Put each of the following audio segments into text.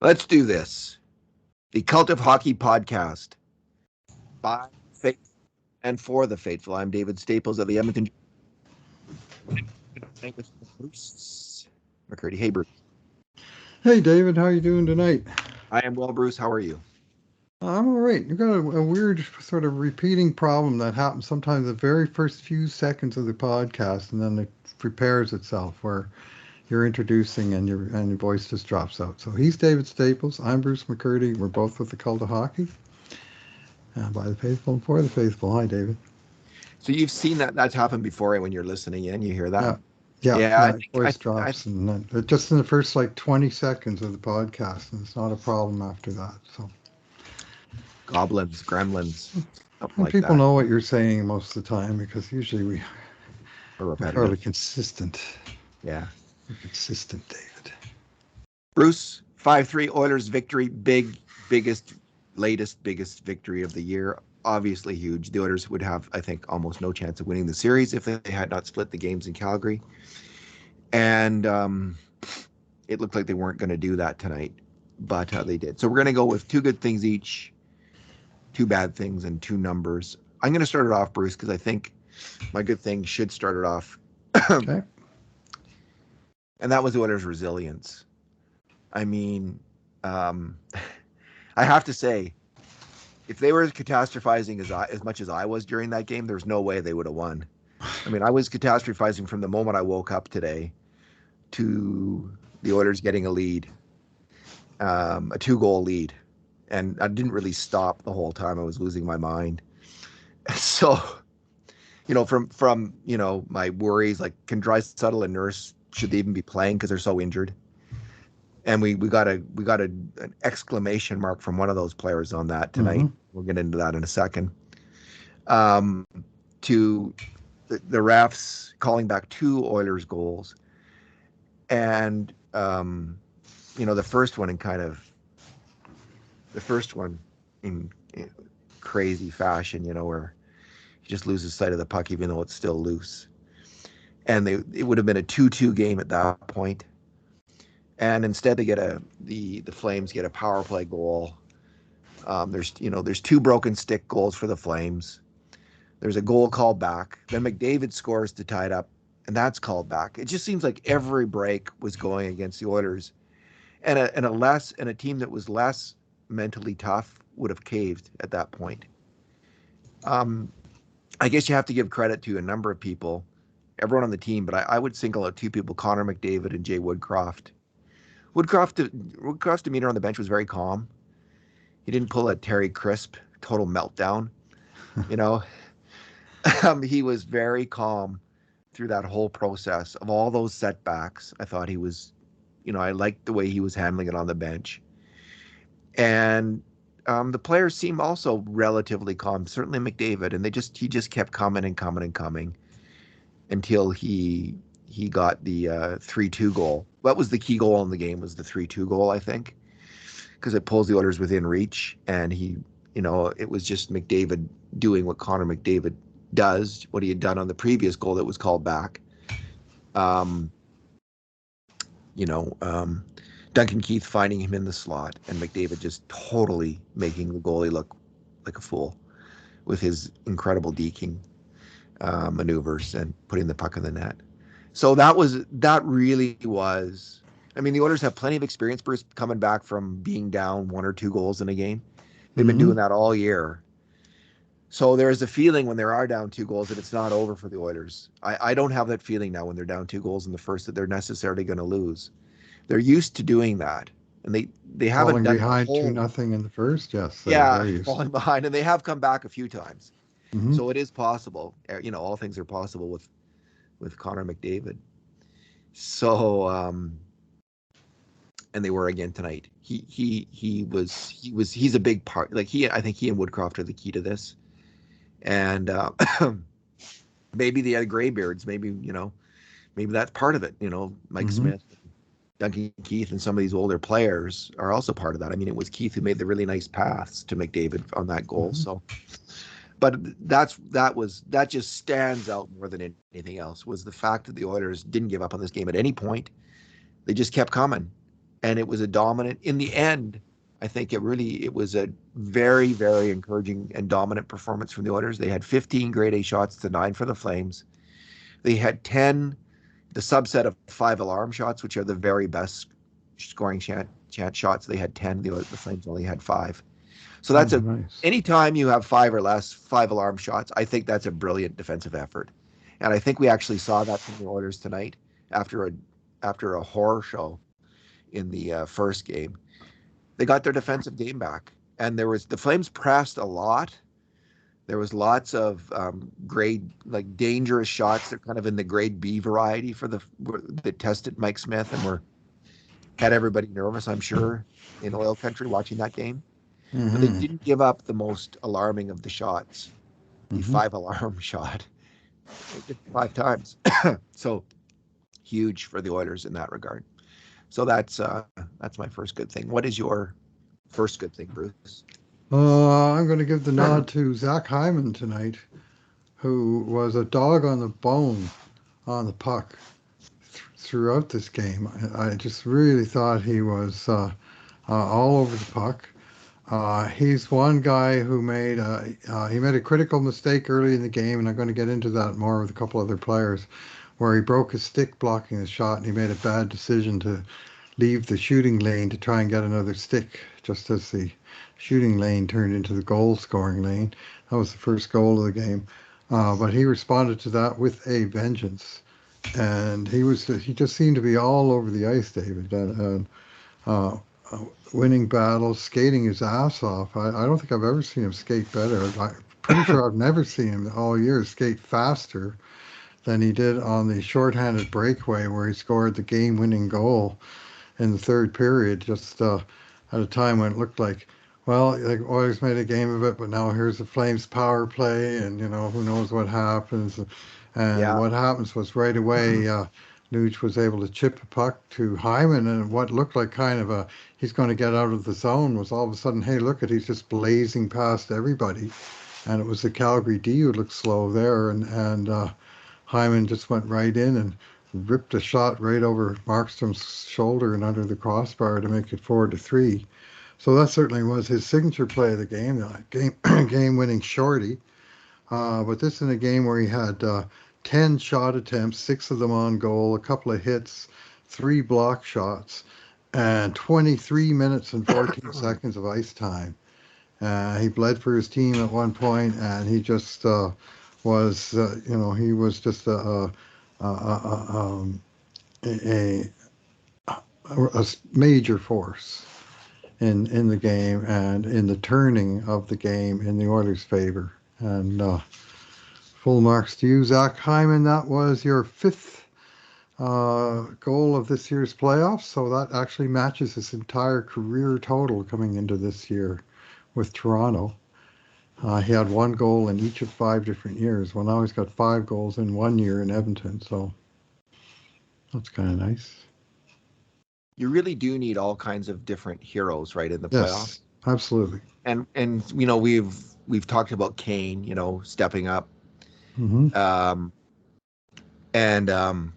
Let's do this. The Cult of Hockey podcast by faith and for the faithful. I'm David Staples of the Edmonton with Bruce McCurdy. Hey, Bruce. Hey David, how you doing tonight? I am well, Bruce. How are you? I'm all right. You've got a weird sort of repeating problem that happens sometimes the very first few seconds of the podcast, and then it prepares itself where you're introducing and your voice just drops out. So he's David Staples. I'm Bruce McCurdy. We're both with the Cult of Hockey, by the faithful and for the faithful. Hi, David. So you've seen that's happened before when you're listening in. You hear that? Yeah, yeah, Yeah, I yeah. think Voice drops, and then just in the first like 20 seconds of the podcast, and it's not a problem after that. So. goblins, gremlins, something And like people that, know what you're saying most of the time because usually or we're fairly repetitive. consistent. Yeah. We're consistent, David. Bruce, 5-3 Oilers victory. Biggest, biggest victory of the year. Obviously huge. The Oilers would have, I think, almost no chance of winning the series if they had not split the games in Calgary. And it looked like they weren't going to do that tonight, but they did. So we're going to go with two good things each, two bad things, and two numbers. I'm going to start it off, Bruce, because I think my good thing should start it off. Okay. And that was the Oilers' resilience. I mean, I have to say, if they were catastrophizing as much as I was during that game, there's no way they would have won. I mean, I was catastrophizing from the moment I woke up today to the Oilers getting a lead, a 2-goal lead. And I didn't really stop the whole time. I was losing my mind. So, from my worries, like, can Draisaitl and Nurse, should they even be playing because they're so injured? And we got an exclamation mark from one of those players on that tonight. Mm-hmm. We'll get into that in a second. To the refs calling back two Oilers goals, and the first one in crazy fashion, where he just loses sight of the puck even though it's still loose, and it would have been a 2-2 game at that point. And instead they get the Flames get a power play goal. There's two broken stick goals for the Flames. There's a goal called back. Then McDavid scores to tie it up, and that's called back. It just seems like every break was going against the Oilers, and a team that was less mentally tough would have caved at that point. I guess you have to give credit to a number of people, everyone on the team, but I would single out two people: Connor McDavid and Jay Woodcroft. Woodcroft's demeanor on the bench was very calm. He didn't pull a Terry Crisp total meltdown. You know, he was very calm through that whole process of all those setbacks. I thought he was, I liked the way he was handling it on the bench. And the players seemed also relatively calm, certainly McDavid, and he just kept coming and coming and coming until he got the 3-2 goal. That was the key goal in the game, was the 3-2 goal, I think, because it pulls the Oilers within reach, and it was just McDavid doing what Connor McDavid does, what he had done on the previous goal that was called back. Duncan Keith finding him in the slot, and McDavid just totally making the goalie look like a fool with his incredible deking maneuvers and putting the puck in the net. So that really was. I mean, the Oilers have plenty of experience, Bruce, coming back from being down 1 or 2 goals in a game. They've been doing that all year. So there is a feeling when there are down 2 goals that it's not over for the Oilers. I don't have that feeling now when they're down 2 goals in the first that they're necessarily going to lose. They're used to doing that, and they haven't Falling done the behind whole. 2-0 in the first. Yes, they're Yeah, very used. falling behind, and they have come back a few times. Mm-hmm. So it is possible. All things are possible with Connor McDavid. So and they were again tonight. He's a big part. Like I think he and Woodcroft are the key to this. And maybe the other Greybeards, maybe that's part of it. Mike Smith, Duncan Keith, and some of these older players are also part of that. I mean, it was Keith who made the really nice pass to McDavid on that goal. So, but that just stands out more than anything else, was the fact that the Oilers didn't give up on this game at any point. They just kept coming. and it was a dominant. In the end, I think it was a very, very encouraging and dominant performance from the Oilers. They had 15 grade A shots to 9 for the Flames. They had 10, the subset of 5 alarm shots, which are the very best scoring chance shots. They had 10. The Flames only had 5. So that's Nice. anytime you have 5 or less, 5 alarm shots, I think that's a brilliant defensive effort. And I think we actually saw that from the Oilers tonight after a horror show in the first game. They got their defensive game back, and the Flames pressed a lot. There was lots of dangerous shots. They're kind of in the grade B variety that tested Mike Smith and had everybody nervous, I'm sure, in oil country watching that game. But they didn't give up the most alarming of the shots, the 5 alarm shot. They did 5 times. So huge for the Oilers in that regard. So that's my first good thing. What is your first good thing, Bruce? I'm going to give the nod to Zach Hyman tonight, who was a dog on the bone on the puck throughout this game. I just really thought he was all over the puck. He's one guy who made a critical mistake early in the game, and I'm going to get into that more with a couple other players, where he broke his stick blocking the shot, and he made a bad decision to leave the shooting lane to try and get another stick, just as the shooting lane turned into the goal-scoring lane. That was the first goal of the game. But he responded to that with a vengeance, and he just seemed to be all over the ice, David, and winning battles, skating his ass off. I don't think I've ever seen him skate better. I'm pretty sure I've never seen him all year skate faster than he did on the shorthanded breakaway where he scored the game-winning goal in the third period, just at a time when it looked like, well, the Oilers made a game of it, but now here's the Flames power play, and, who knows what happens. And what happens was right away, Nuge was able to chip a puck to Hyman, and what looked like kind of he's going to get out of the zone was all of a sudden, hey, look he's just blazing past everybody. And it was the Calgary D who looked slow there, and Hyman just went right in and ripped a shot right over Markstrom's shoulder and under the crossbar to make it 4-3. So that certainly was his signature play of the game, game-winning shorty. But this in a game where he had 10 shot attempts, 6 of them on goal, a couple of hits, 3 block shots, and 23 minutes and 14 seconds of ice time. He bled for his team at one point, and he just was, he was just a major force in the game and in the turning of the game in the Oilers' favor. And full marks to you, Zach Hyman. That was your 5th goal of this year's playoffs, so that actually matches his entire career total coming into this year with Toronto. He had 1 goal in each of 5 different years. Well, now he's got 5 goals in 1 year in Edmonton, so that's kind of nice. You really do need all kinds of different heroes, right, in the playoffs. Yes, absolutely. And we've talked about Kane, stepping up. And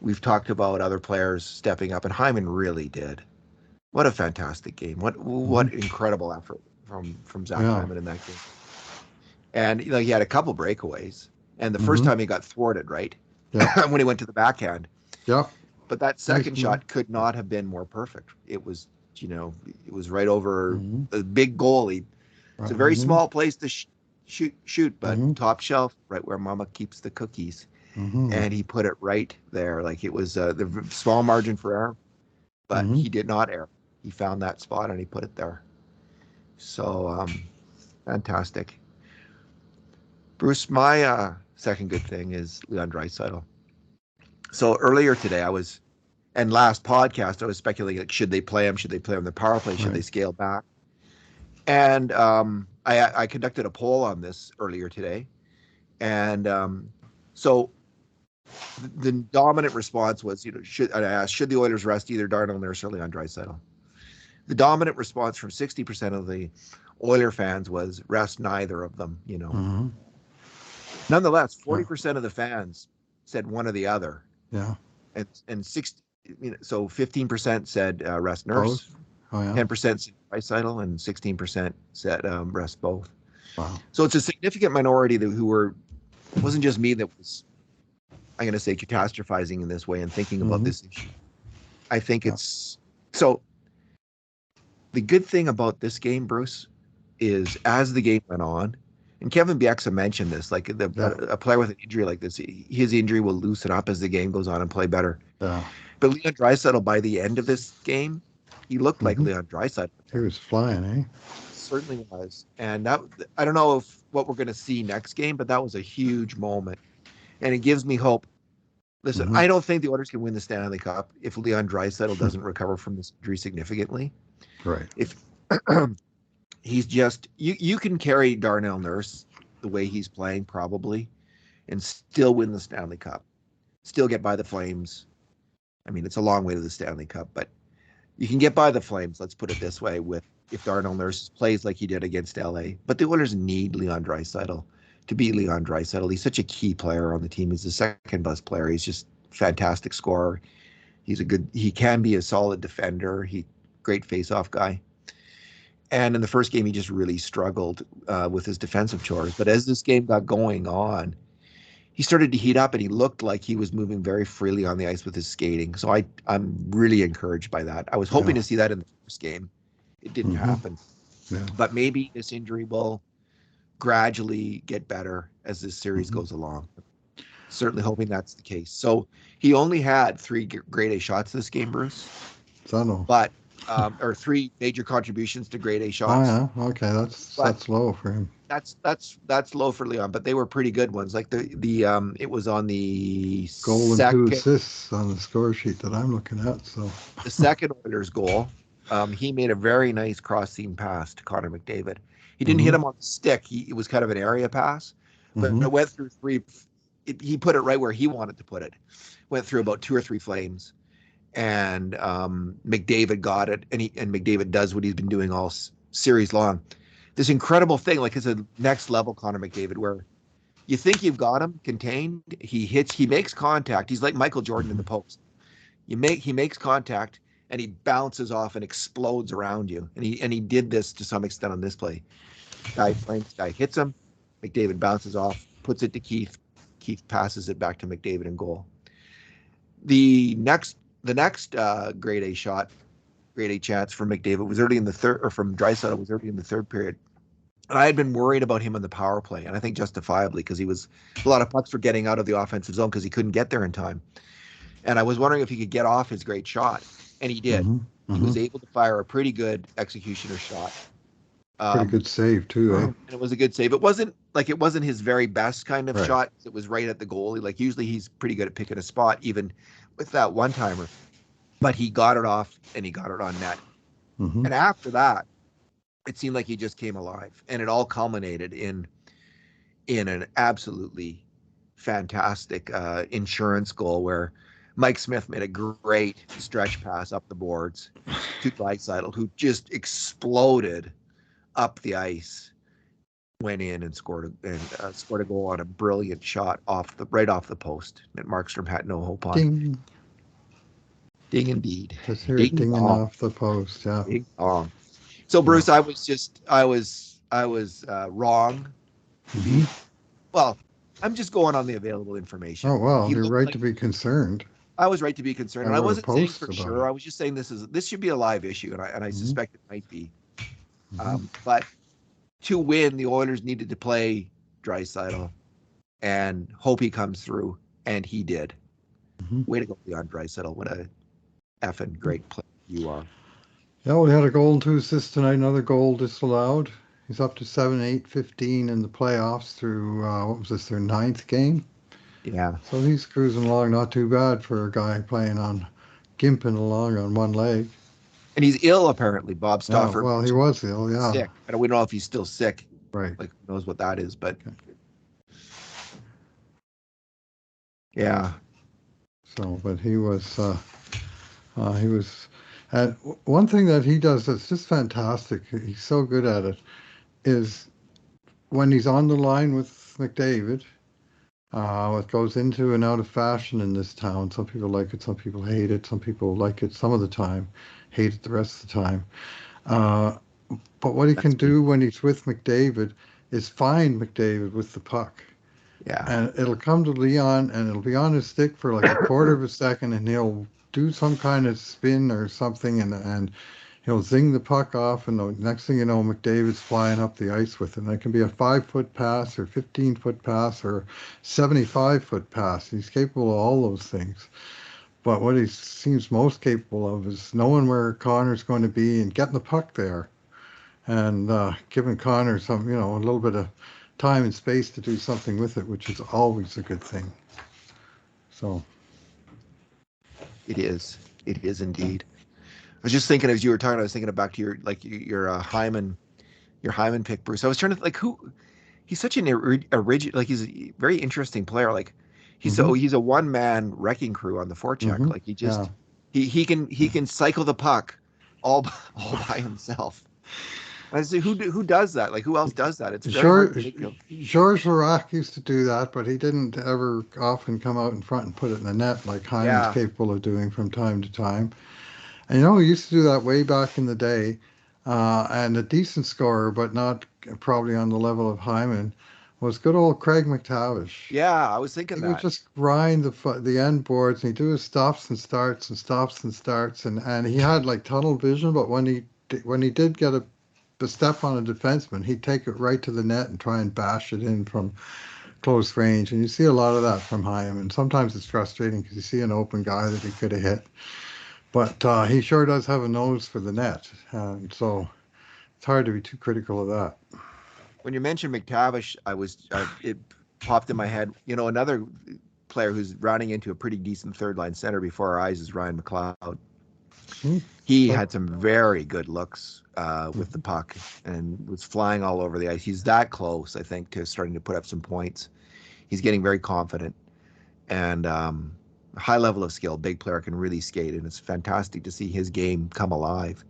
we've talked about other players stepping up, and Hyman really did. What a fantastic game! What incredible effort from Zach Hyman in that game. And he had a couple breakaways, and the first time he got thwarted, right? Yeah. When he went to the backhand. Yeah. But that second shot could not have been more perfect. It was, it was right over the big goalie. It's a very small place to shoot, but top shelf, right where Mama keeps the cookies. And he put it right there. Like it was the small margin for error, but he did not err. He found that spot and he put it there. So fantastic. Bruce, my second good thing is Leon Draisaitl. So earlier today, and last podcast, I was speculating, like, should they play him? Should they play him the power play? Should they scale back? And I conducted a poll on this earlier today. And so the dominant response was, I asked, should the Oilers rest either Darnell Nurse or Leon Draisaitl? The dominant response from 60% of the Oiler fans was rest neither of them, Nonetheless, 40% of the fans said one or the other. Yeah. And so 15% said rest Both? Nurse, Oh, yeah. 10% said Draisaitl, and 16% said rest both. Wow. So it's a significant minority who were. It wasn't just me that was, I'm going to say, catastrophizing in this way and thinking about this issue. I think it's so. The good thing about this game, Bruce, is as the game went on, and Kevin Bieksa mentioned this, like a player with an injury like this, his injury will loosen up as the game goes on and play better. Yeah. But Leon Draisaitl, by the end of this game, he looked like Leon Draisaitl. He was flying, eh? Certainly was. And that, I don't know if what we're going to see next game, but that was a huge moment. And it gives me hope. Listen, I don't think the Oilers can win the Stanley Cup if Leon Draisaitl doesn't recover from this injury significantly. Right. If he's just, you can carry Darnell Nurse the way he's playing probably and still win the Stanley Cup, still get by the Flames. I mean, it's a long way to the Stanley Cup, but you can get by the Flames, let's put it this way, with if Darnell Nurse plays like he did against LA. But the Oilers need Leon Draisaitl to be Leon Draisaitl. He's such a key player on the team. He's the second best player. He's just fantastic scorer. He can be a solid defender. Great face-off guy. And in the first game, he just really struggled with his defensive chores. But as this game got going on, he started to heat up, and he looked like he was moving very freely on the ice with his skating. So I'm really encouraged by that. I was hoping to see that in the first game. It didn't happen. Yeah. But maybe this injury will gradually get better as this series goes along. Certainly hoping that's the case. So he only had 3 grade A shots this game, Bruce. But or 3 major contributions to grade A shots. Oh yeah, okay, that's low for him. That's low for Leon, but they were pretty good ones. Like the it was on the goal and 2 assists on the score sheet that I'm looking at. So the second Oilers goal, he made a very nice cross seam pass to Connor McDavid. He didn't hit him on the stick. It was kind of an area pass, but it went through 3. He put it right where he wanted to put it. Went through about 2 or 3 Flames. And McDavid got it, and McDavid does what he's been doing all series long. This incredible thing, like it's a next level Connor McDavid, where you think you've got him contained. He makes contact. He's like Michael Jordan in the post. He makes contact, and he bounces off and explodes around you. And he did this to some extent on this play. Guy hits him. McDavid bounces off, puts it to Keith. Keith passes it back to McDavid in goal. The next grade A shot, grade A chance from McDavid was early in the third, or from Draisaitl was early in the third period. And I had been worried about him on the power play, and I think justifiably, because a lot of pucks were getting out of the offensive zone because he couldn't get there in time. And I was wondering if he could get off his great shot, and he did. He was able to fire a pretty good executioner shot. Pretty good save too, eh? And it was a good save. It wasn't his very best kind of shot. It was right at the goalie. Like usually he's pretty good at picking a spot, even with that one-timer. But he got it off, and he got it on net. And after that, it seemed like he just came alive. And it all culminated in an absolutely fantastic insurance goal where Mike Smith made a great stretch pass up the boards to Draisaitl, who just exploded up the ice, went in and scored a goal on a brilliant shot right off the post that Markstrom had no hope on. Ding. Ding indeed. Just hear it dinging off the post, yeah. Ding dong. So Bruce, I was wrong. Well, I'm just going on the available information. Oh well, you're right to be concerned. I was right to be concerned, and I wasn't saying for sure. I was just saying this should be a live issue, and I suspect it might be. But to win, the Oilers needed to play Draisaitl and hope he comes through, and he did. Way to go, Leon Draisaitl. What a effing great player you are. Yeah, we had a goal and 2 assists tonight. Another goal disallowed. He's up to 7-8-15 in the playoffs through, their 9th game? Yeah. So he's cruising along not too bad for a guy gimping along on one leg. And he's ill, apparently, Bob Stauffer. Yeah, well, he was ill, yeah. Sick. I don't know if he's still sick. Right. Like, who knows what that is, but... Yeah. So, but he was... And one thing that he does that's just fantastic, he's so good at it, is when he's on the line with McDavid, It goes into and out of fashion in this town. Some people like it, some people hate it, some people like it some of the time, hate it the rest of the time. Uh, but what he can That's me. do when he's with McDavid is find McDavid with the puck. Yeah. And it'll come to Leon and it'll be on his stick for like a quarter of a second and he'll do some kind of spin or something and he'll zing the puck off and the next thing you know McDavid's flying up the ice with it. And it can be a 5-foot pass or 15-foot pass or 75-foot pass. He's capable of all those things. But what he seems most capable of is knowing where Connor's going to be and getting the puck there and giving Connor some, a little bit of time and space to do something with it, which is always a good thing. So It is. It is indeed. I was just thinking as you were talking, I was thinking back to your Hyman pick, Bruce. I was trying to like who he's such an original, like he's a very interesting player. Like hmm he's a one man wrecking crew on the forecheck. Like yeah, he can cycle the puck all by himself. I say who does that? Like who else does that? It's very hard sure. to think of. Georges Larac used to do that, but he didn't ever often come out in front and put it in the net like Hyman's Yeah, capable of doing from time to time. And he used to do that way back in the day, and a decent scorer, but not probably on the level of Hyman, was good old Craig McTavish. yeah, I was thinking He would that. just grind the end boards, and he'd do his stops and starts and stops and starts, and he had like tunnel vision. But when he did get the step on a defenseman, he'd take it right to the net and try and bash it in from close range. And you see a lot of that from Hyman. Sometimes it's frustrating because you see an open guy that he could have hit, but he sure does have a nose for the net, and so it's hard to be too critical of that. When you mentioned McTavish, it popped in my head. Another player who's rounding into a pretty decent third line center before our eyes is Ryan McLeod. Hmm. He So, had some very good looks with the mhm. puck and was flying all over the ice. He's that close, I think, to starting to put up some points. He's getting very confident and high level of skill. Big player, can really skate, and it's fantastic to see his game come alive.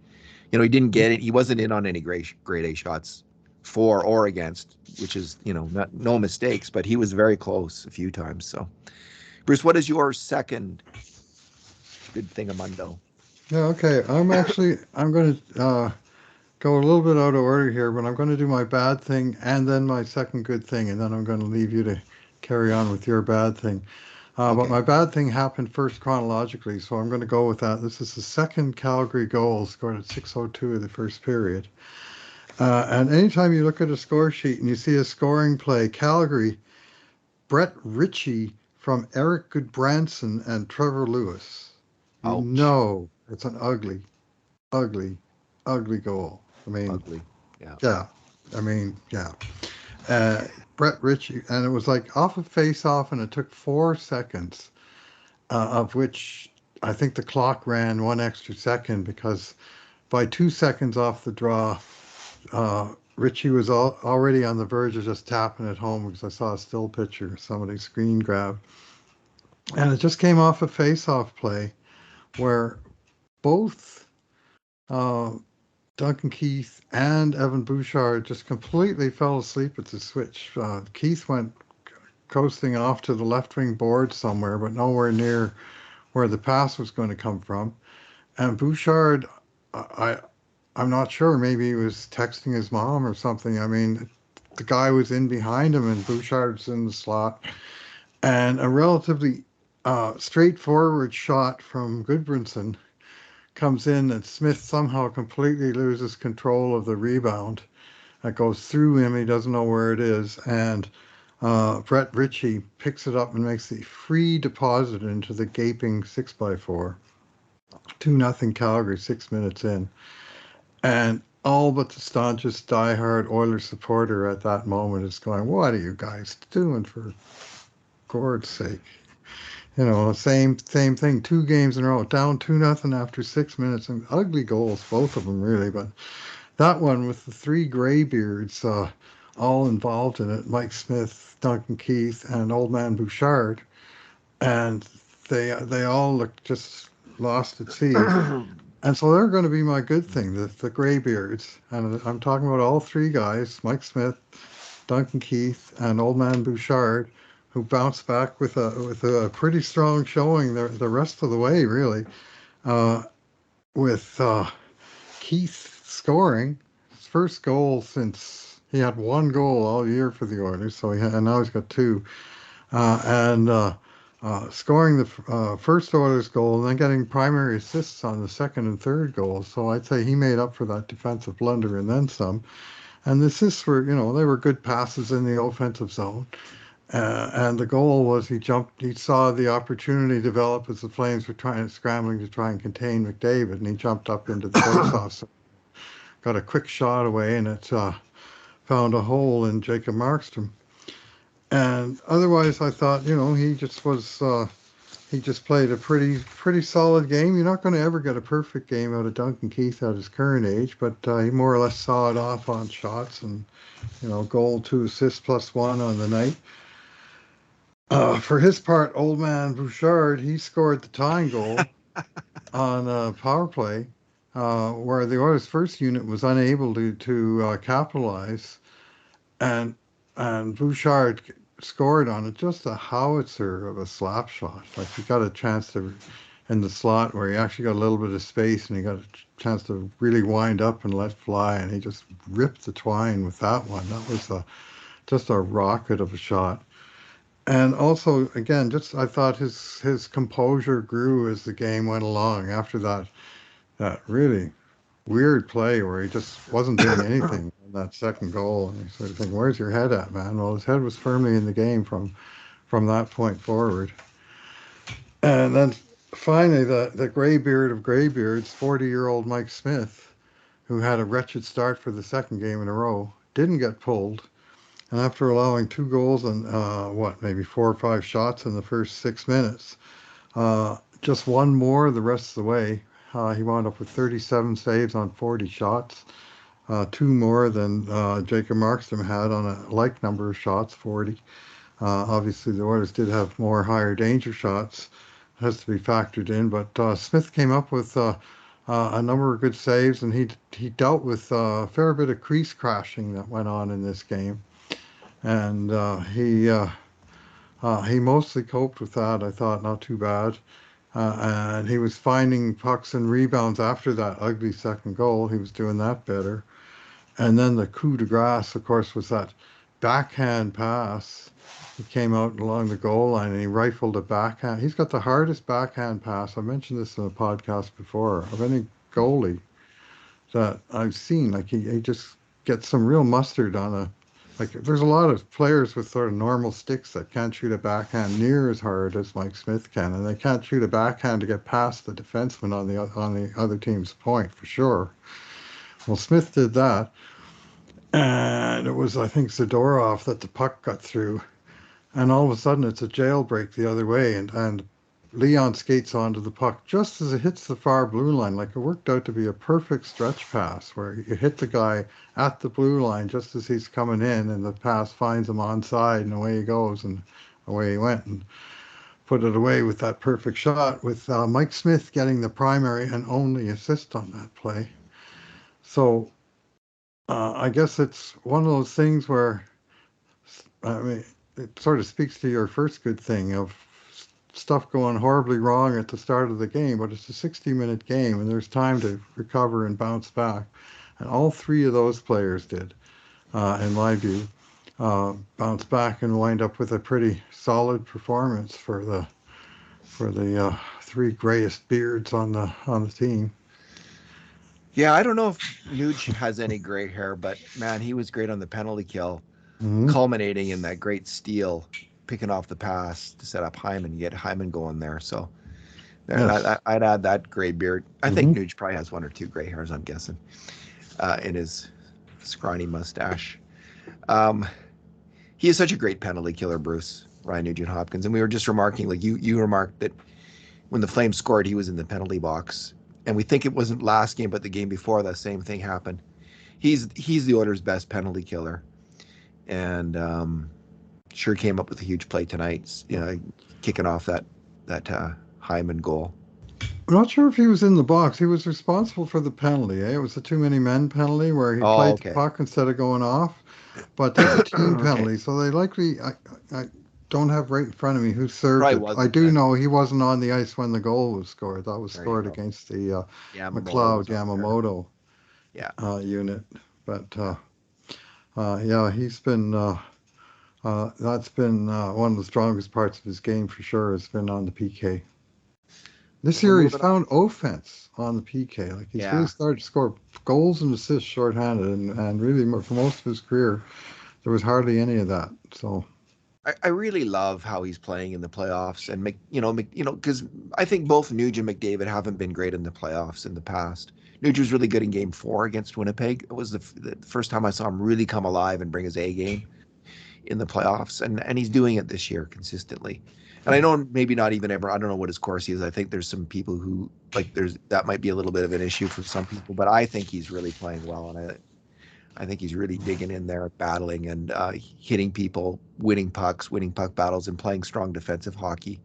He didn't get it. He wasn't in on any grade A shots for or against, which is no mistakes, but he was very close a few times. So, Bruce, what is your second good thing, Amundo? Yeah, okay. I'm going to go a little bit out of order here, but I'm going to do my bad thing and then my second good thing, and then I'm going to leave you to carry on with your bad thing. But Okay. my bad thing happened first chronologically, so I'm going to go with that. This is the second Calgary goal scored at 6:02 of the first period. And anytime you look at a score sheet and you see a scoring play, Calgary, Brett Ritchie from Eric Goodbranson and Trevor Lewis, you Ouch. know it's an ugly, ugly, ugly goal. I mean, Ugly. Yeah. yeah. I mean, yeah. Uh, Brett Ritchie, and it was like off a face-off, and it took 4 seconds, of which I think the clock ran one extra second because by 2 seconds off the draw, Richie was already on the verge of just tapping it home because I saw a still picture, somebody screen grab. And it just came off a face-off play where both uh, Duncan Keith and Evan Bouchard just completely fell asleep at the switch. Keith went coasting off to the left wing board somewhere, but nowhere near where the pass was going to come from. And Bouchard, I I'm not sure. Maybe he was texting his mom or something. I mean, the guy was in behind him, and Bouchard's in the slot. And a relatively straightforward shot from Goodbranson comes in, and Smith somehow completely loses control of the rebound. It goes through him. He doesn't know where it is. And Brett Ritchie picks it up and makes the free deposit into the gaping 6x4. 2-0 Calgary, 6 minutes in. And all but the staunchest diehard Oilers supporter at that moment is going, "What are you guys doing for Gord's sake?" Same thing. 2 games in a row, down 2-0 after 6 minutes, and ugly goals, both of them really. But that one with the three Greybeards all involved in it, Mike Smith, Duncan Keith, and Old Man Bouchard, and they all looked just lost at sea. And so they're going to be my good thing, the Greybeards. And I'm talking about all three guys, Mike Smith, Duncan Keith, and Old Man Bouchard, who bounced back with a pretty strong showing the rest of the way, really, uh, with Keith scoring his first goal since he had one goal all year for the Oilers, so and now he's got two, and scoring the first Oilers goal and then getting primary assists on the second and third goals. So I'd say he made up for that defensive blunder and then some. And the assists were, they were good passes in the offensive zone. And the goal was he saw the opportunity develop as the Flames were scrambling to try and contain McDavid, and he jumped up into the faceoff, got a quick shot away, and it found a hole in Jacob Markstrom. And otherwise, I thought, he just played a pretty solid game. You're not going to ever get a perfect game out of Duncan Keith at his current age, but he more or less saw it off on shots and, goal, 2 assists plus 1 on the night. For his part, old man Bouchard, he scored the tying goal on a power play where the Oilers' first unit was unable to capitalize, and Bouchard scored on it, just a howitzer of a slap shot. Like he got a chance to, in the slot where he actually got a little bit of space and he got a chance to really wind up and let fly, and he just ripped the twine with that one. That was just a rocket of a shot. And also, again, I thought his composure grew as the game went along after that really weird play where he just wasn't doing anything in that second goal. And you sort of think, where's your head at, man? Well, his head was firmly in the game from that point forward. And then finally, the graybeard of graybeards, 40-year-old Mike Smith, who had a wretched start for the second game in a row, didn't get pulled. And after allowing 2 goals and maybe 4 or 5 shots in the first 6 minutes, just one more the rest of the way, he wound up with 37 saves on 40 shots, 2 more than Jacob Markstrom had on a like number of shots, 40. Obviously, the Oilers did have more higher danger shots, has to be factored in. But Smith came up with a number of good saves, and he dealt with a fair bit of crease crashing that went on in this game. And he mostly coped with that. I thought not too bad. And he was finding pucks and rebounds after that ugly second goal. He was doing that better. And then the coup de grace, of course, was that backhand pass. He came out along the goal line and he rifled a backhand. He's got the hardest backhand pass. I mentioned this in a podcast before, of any goalie that I've seen. Like he just gets some real mustard on a. Like, there's a lot of players with sort of normal sticks that can't shoot a backhand near as hard as Mike Smith can, and they can't shoot a backhand to get past the defenseman on the other team's point, for sure. Well, Smith did that, and it was, I think, Zadorov that the puck got through, and all of a sudden it's a jailbreak the other way, and Leon skates onto the puck just as it hits the far blue line. Like, it worked out to be a perfect stretch pass where you hit the guy at the blue line just as he's coming in, and the pass finds him onside, and away he goes, and away he went and put it away with that perfect shot, with Mike Smith getting the primary and only assist on that play. So I guess it's one of those things where, I mean, it sort of speaks to your first good thing of stuff going horribly wrong at the start of the game, but it's a 60-minute game and there's time to recover and bounce back. And all 3 of those players did, in my view, bounce back and wind up with a pretty solid performance for the 3 grayest beards on the team. Yeah, I don't know if Nuge has any gray hair, but man, he was great on the penalty kill, culminating in that great steal, picking off the pass to set up Hyman, get Hyman going there. So yes. I'd add that gray beard. I think Nuge probably has 1 or 2 gray hairs, I'm guessing, in his scrawny mustache. He is such a great penalty killer, Bruce, Ryan Nugent-Hopkins. And we were just remarking, like you remarked that when the Flames scored, he was in the penalty box. And we think it wasn't last game, but the game before, that same thing happened. He's the Oilers' best penalty killer. And sure came up with a huge play tonight, kicking off that Hyman goal. I'm not sure if he was in the box. He was responsible for the penalty. It was a too many men penalty where he played the puck instead of going off. But that's a team penalty, so they likely. don't have right in front of me who served Probably it. I wasn't do then. know he wasn't on the ice when the goal was scored. That was There you scored go. against the Yamamoto McLeod was on there. Yamamoto Yeah. unit. But yeah, he's been. That's been one of the strongest parts of his game for sure. Has been on the PK. This We're year he's moving on. found offense on the PK. Like he's really Yeah. started to score goals and assists shorthanded, and really for most of his career there was hardly any of that. So I really love how he's playing in the playoffs, and because I think both Nuge and McDavid haven't been great in the playoffs in the past. Nuge was really good in Game 4 against Winnipeg. It was the first time I saw him really come alive and bring his A game in the playoffs, and he's doing it this year consistently. And I know maybe not even ever. I don't know what his Corsi is. I think there's some people who like there's that might be a little bit of an issue for some people, but I think he's really playing well, and I think he's really digging in there, battling and hitting people, winning pucks, winning puck battles, and playing strong defensive hockey.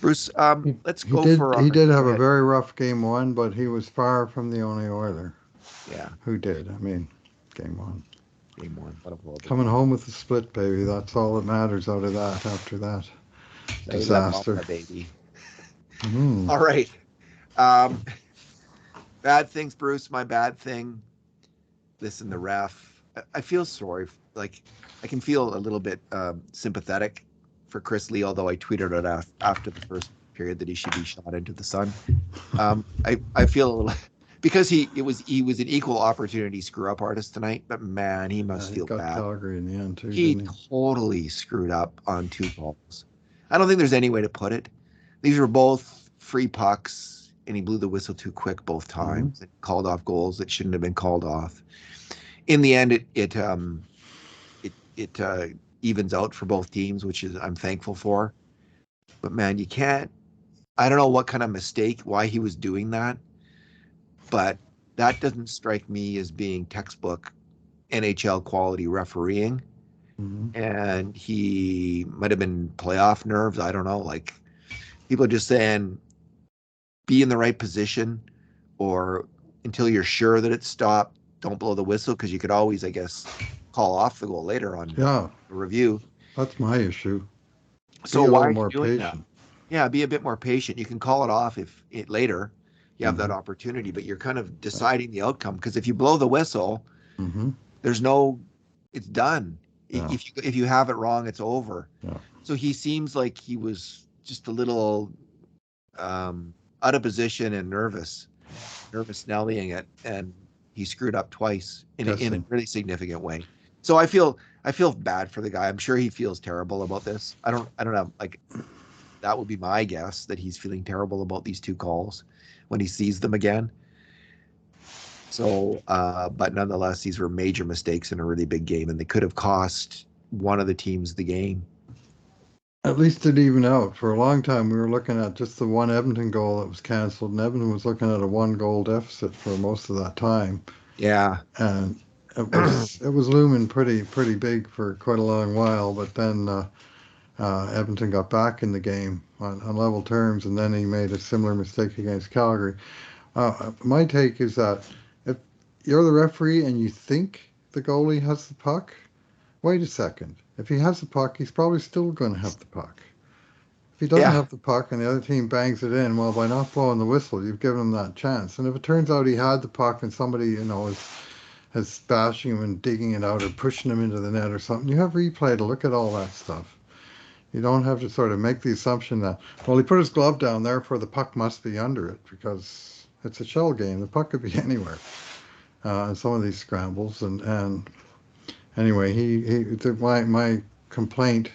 Bruce, he, let's he go did for he our. did Go have a ahead. very rough game one, but he was far from the only Oiler Yeah, who did. I mean, game one. game one. What a horrible Coming game. home with the split, baby. That's all that matters out of that after that Say la disaster. mama, baby. Mm-hmm. All right. Um, bad things, Bruce. My bad thing. Listen, the ref. I feel sorry. Like I can feel a little bit sympathetic for Chris Lee, although I tweeted it after the first period that he should be shot into the sun. I feel a little because he was an equal opportunity screw up artist tonight, but man, he must He feel got bad. Calgary in the end too, He didn't he? totally screwed up on two goals. I don't think there's any way to put it. These were both free pucks, and he blew the whistle too quick both Mm-hmm. times and called off goals that shouldn't have been called off. In the end, it evens out for both teams, which is I'm thankful for. But man, you can't. I don't know what kind of mistake why he was doing that, but that doesn't strike me as being textbook NHL quality refereeing. Mm-hmm. And he might have been playoff nerves. I don't know. Like people are just saying, be in the right position, or until you're sure that it's stopped, don't blow the whistle because you could always, I guess, call off the goal later on Yeah, the review. that's my issue. So Be a why little are you more doing that? patient. Yeah, be a bit more patient. You can call it off if it later you have that Mm-hmm. opportunity, but you're kind of Yeah. deciding the outcome because if you blow the whistle, Mm-hmm. there's no, it's done. Yeah. If you have it wrong, it's over. Yeah. So he seems like he was just a little out of position and nervous Nellying it, and he screwed up twice in a Guessing. really significant way. So I feel bad for the guy. I'm sure he feels terrible about this. I don't know. Like that would be my guess that he's feeling terrible about these two calls when he sees them again. So, but nonetheless, these were major mistakes in a really big game, and they could have cost one of the teams the game. At least it evened out. For a long time, we were looking at just the one Edmonton goal that was canceled, and Edmonton was looking at a one goal deficit for most of that time. Yeah, And it was looming pretty big for quite a long while. But then Edmonton got back in the game on level terms, and then he made a similar mistake against Calgary. My take is that if you're the referee and you think the goalie has the puck, wait a second. If he has the puck, he's probably still going to have the puck. If he doesn't yeah, have the puck and the other team bangs it in, well, by not blowing the whistle, you've given him that chance. And if it turns out he had the puck and somebody, is bashing him and digging it out or pushing him into the net or something, you have replay to look at all that stuff. You don't have to sort of make the assumption that, well, he put his glove down, therefore the puck must be under it, because it's a shell game. The puck could be anywhere in some of these scrambles. And anyway, my complaint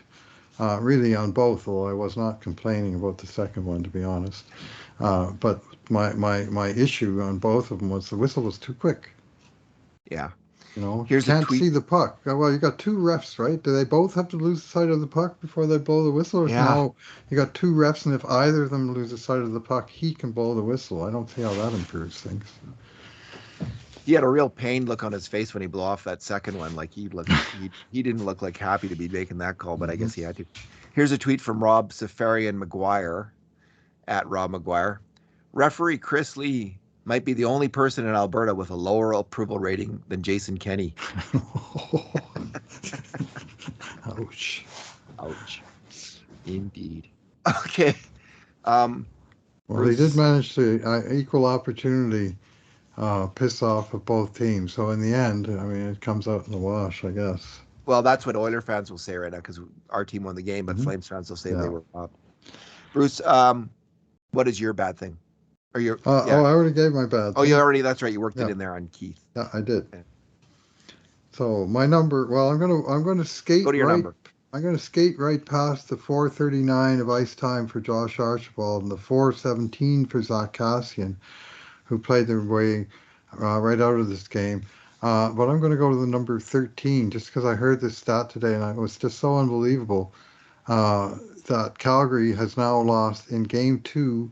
really on both, although I was not complaining about the second one, to be honest. But my issue on both of them was the whistle was too quick. yeah. You Here's a can't tweet. see the puck. Well, you got two refs, right? Do they both have to lose sight of the puck before they blow the whistle? Or Yeah, no, you got two refs, and if either of them loses sight of the puck, he can blow the whistle. I don't see how that improves things. he had a real pained look on his face when he blew off that second one. Like he didn't look like happy to be making that call, but I Hmm. guess he had to. Here's a tweet from Rob Safarian McGuire at Rob McGuire. Referee Chris Lee might be the only person in Alberta with a lower approval rating than Jason Kenney. Ouch. Ouch. Indeed. Okay. Well, he did Bruce. manage to equal opportunity piss off of both teams. So in the end, I mean, it comes out in the wash, I guess. Well, that's what Oiler fans will say right now because our team won the game, but Hmm. Flames fans will say they Yeah. were up. Bruce, what is your bad thing? Or your I already gave my bad Oh, you thing. already. That's right. You worked it Yeah, in there on Keith. yeah, I did. Okay. So my number. Well, I'm gonna Go skate to your right. number. I'm gonna skate right past the 4:39 of ice time for Josh Archibald and the 4:17 for Zach Cassian, who played their way right out of this game. But I'm going to go to the number 13 just because I heard this stat today and it was just so unbelievable that Calgary has now lost in game two.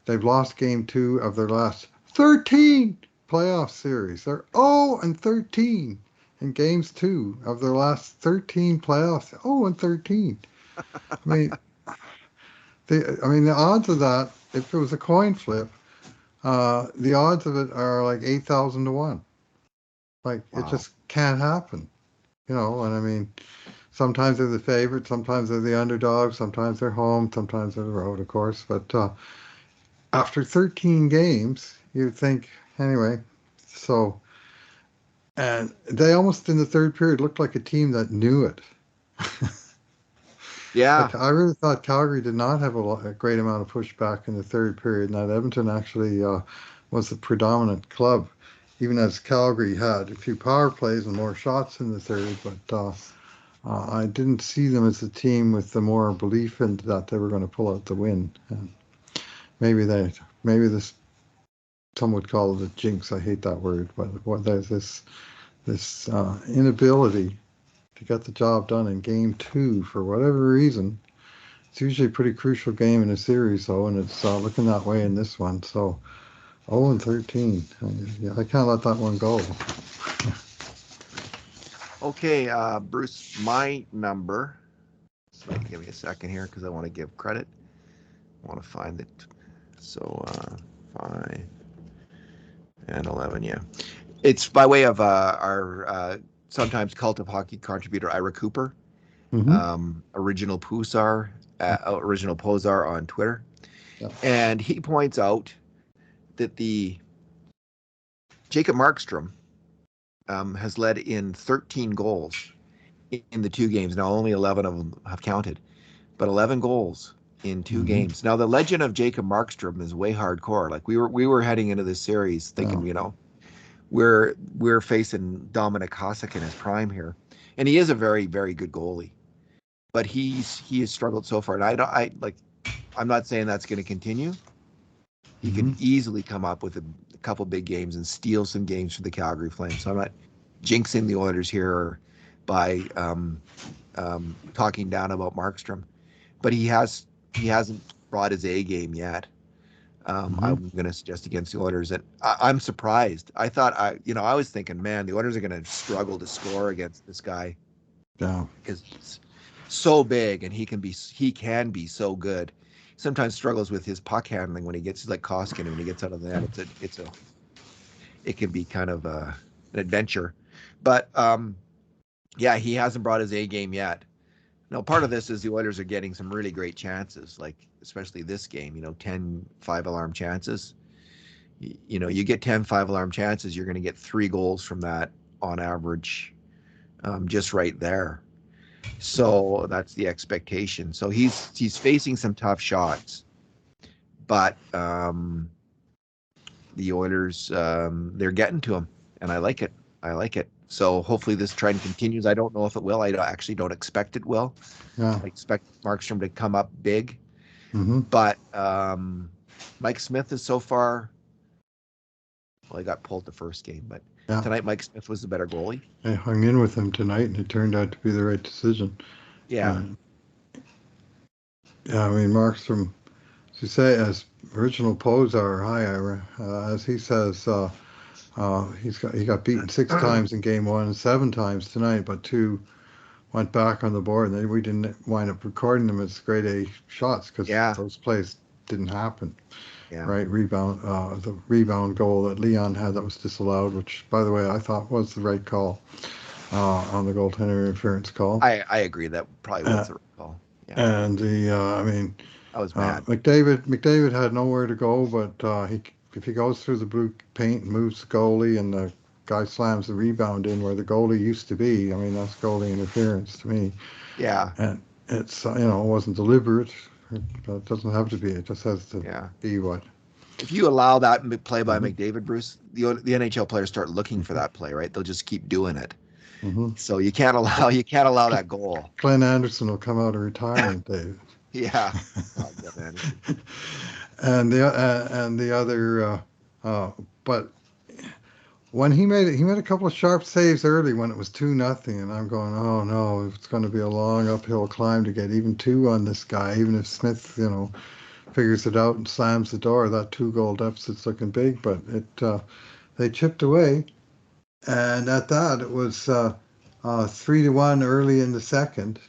They've lost game two of their last 13 playoff series. They're 0-13 in games two of their last 13 playoffs. 0-13. I mean, the odds of that, if it was a coin flip, the odds of it are like 8,000 to 1. Like, it Wow. just can't happen, and I mean, sometimes they're the favorite, sometimes they're the underdog, sometimes they're home, sometimes they're the road, of course. But after 13 games, you'd think, anyway, so, and they almost in the third period looked like a team that knew it. Yeah. Like, I really thought Calgary did not have a great amount of pushback in the third period, and that Edmonton actually was the predominant club, even as Calgary had a few power plays and more shots in the third. But I didn't see them as a team with the more belief in that they were going to pull out the win. And maybe this, some would call it a jinx. I hate that word, but there's this inability to get the job done in game two for whatever reason. It's usually a pretty crucial game in a series, though, and it's looking that way in this one. So, 0-13. I can't let that one go. Okay, Bruce, my number. Wait, give me a second here because I want to give credit. I want to find it. So 5 and 11, yeah. It's by way of our sometimes cult of hockey contributor Ira Cooper, Mm-hmm. original Posar on Twitter, Yeah. and he points out that the Jacob Markstrom has led in 13 goals in the two games. Now only 11 of them have counted, but 11 goals in two Mm-hmm. games. Now the legend of Jacob Markstrom is way hardcore. Like we were heading into this series thinking, Yeah. we're facing Dominic Hasek in his prime here, and he is a very very good goalie, but he has struggled so far. And I'm not saying that's going to continue. He Mm-hmm. could easily come up with a couple big games and steal some games for the Calgary Flames. So I'm not jinxing the Oilers here by talking down about Markstrom, but he hasn't brought his A game yet. Mm-hmm. I'm going to suggest against the Oilers, and I'm surprised. I was thinking, man, the Oilers are going to struggle to score against this guy Yeah. because he's so big and he can be so good. Sometimes struggles with his puck handling when he gets like Koskinen when he gets out of the net. It can be kind of an adventure, but yeah, he hasn't brought his A game yet. Now, part of this is the Oilers are getting some really great chances, like especially this game, 10 5-alarm chances. You get 10 5-alarm chances, you're going to get 3 goals from that on average, just right there. So that's the expectation. So he's facing some tough shots, but the Oilers, they're getting to him, and I like it. I like it. So hopefully this trend continues. I don't know if it will. I actually don't expect it will. Yeah. I expect Markstrom to come up big, Mm-hmm. but Mike Smith is so far. Well, he got pulled the first game, but Yeah. tonight Mike Smith was the better goalie. I hung in with him tonight, and it turned out to be the right decision. Yeah, Uh, yeah, I mean, Markstrom, as you say, as original Posar, hi, Ira, as he says, he got beaten 6 times in game one and 7 times tonight, but two went back on the board, and we didn't wind up recording them as grade A shots because yeah, those plays didn't happen. yeah. Right, the rebound goal that Leon had that was disallowed, which, by the way, I thought was the right call on the goaltender interference call. I agree that probably Uh, was the right call. Yeah. And That was bad. McDavid had nowhere to go, but if he goes through the blue paint and moves the goalie, and the guy slams the rebound in where the goalie used to be, I mean that's goalie interference to me. Yeah. And it's it wasn't deliberate. It doesn't have to be. It just has to Yeah. be what. If you allow that play by Hmm. McDavid, Bruce, the NHL players start looking for Hmm. that play, right? They'll just keep doing it. Hmm. So you can't allow that goal. Glenn Anderson will come out of retirement, David. Yeah. Oh, Glenn Anderson. And the other, but when he made a couple of sharp saves early when it was 2-0, and I'm going, oh no, it's going to be a long uphill climb to get even two on this guy. Even if Smith, figures it out and slams the door, that 2-goal deficit's looking big. But they chipped away, and at that it was 3-1 early in the second,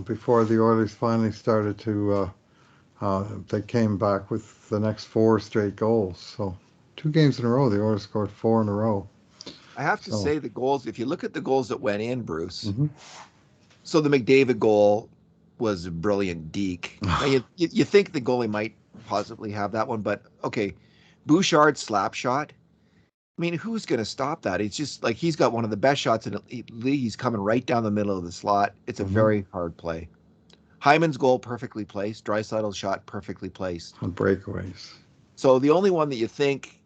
before the Oilers finally started to. They came back with the next four straight goals. So 2 games in a row, the Oilers scored four in a row. I have to So. say the goals, if you look at the goals that went in, Bruce, Hmm. so the McDavid goal was a brilliant deke. Now you think the goalie might possibly have that one, but okay. Bouchard's slap shot. I mean, who's going to stop that? It's just like he's got one of the best shots in the league. He's coming right down the middle of the slot. It's a Hmm. very hard play. Hyman's goal perfectly placed. Draisaitl's shot perfectly placed. On breakaways. So the only one that you think,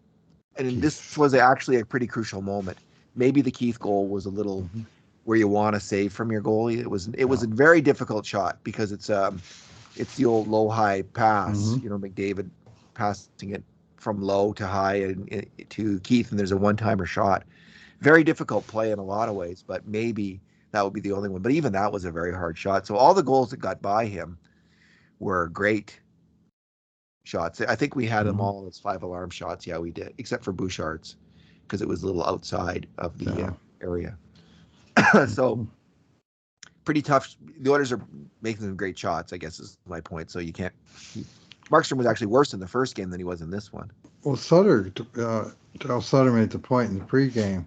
and this Keith. was actually a pretty crucial moment. Maybe the Keith goal was a little Hmm. where you want to save from your goalie. It was Yeah. a very difficult shot because it's the old low high pass. Hmm. McDavid passing it from low to high and to Keith, and there's a one-timer shot. Very difficult play in a lot of ways, but maybe that would be the only one. But even that was a very hard shot. So all the goals that got by him were great shots. I think we had them Hmm. all as 5 alarm shots. Yeah, we did, except for Bouchard's because it was a little outside of the Yeah. area. So pretty tough. The Oilers are making some great shots, I guess is my point. So you can't. Markstrom was actually worse in the first game than he was in this one. Well, Darryl Sutter made the point in the pregame.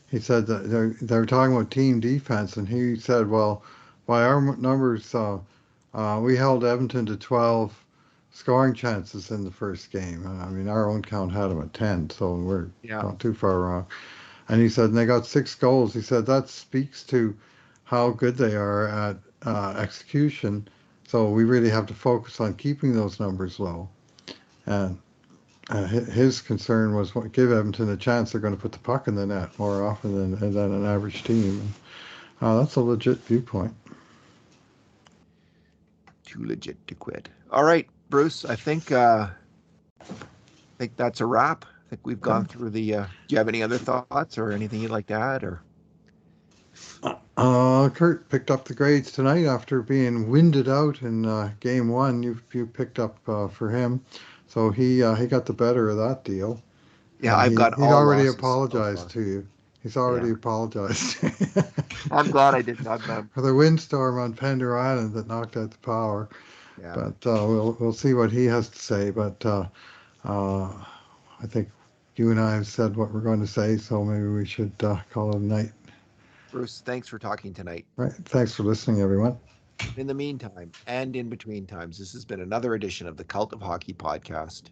He said that they were talking about team defense, and he said, well, by our numbers, we held Edmonton to 12 scoring chances in the first game. I mean, our own count had them at 10, so we're Yeah. not too far wrong. And he said, and they got 6 goals. He said that speaks to how good they are at execution. So we really have to focus on keeping those numbers low. And his concern was give Edmonton a chance. They're going to put the puck in the net more often than an average team. That's a legit viewpoint. Too legit to quit. All right, Bruce. I think that's a wrap. I think we've Okay. gone through the. Do you have any other thoughts or anything you'd like to add? Or Kurt picked up the grades tonight after being winded out in game one. You picked up for him, so he got the better of that deal. yeah, And I've got he'd all already losses so apologized far. to you. He's already Yeah, apologized I'm glad I didn't. I'm for the windstorm on Pender Island that knocked out the power. yeah. But we'll see what he has to say. But I think you and I have said what we're going to say, so maybe we should call it a night. Bruce, thanks for talking tonight. Right. Thanks for listening, everyone. In the meantime, and in between times, this has been another edition of the Cult of Hockey podcast.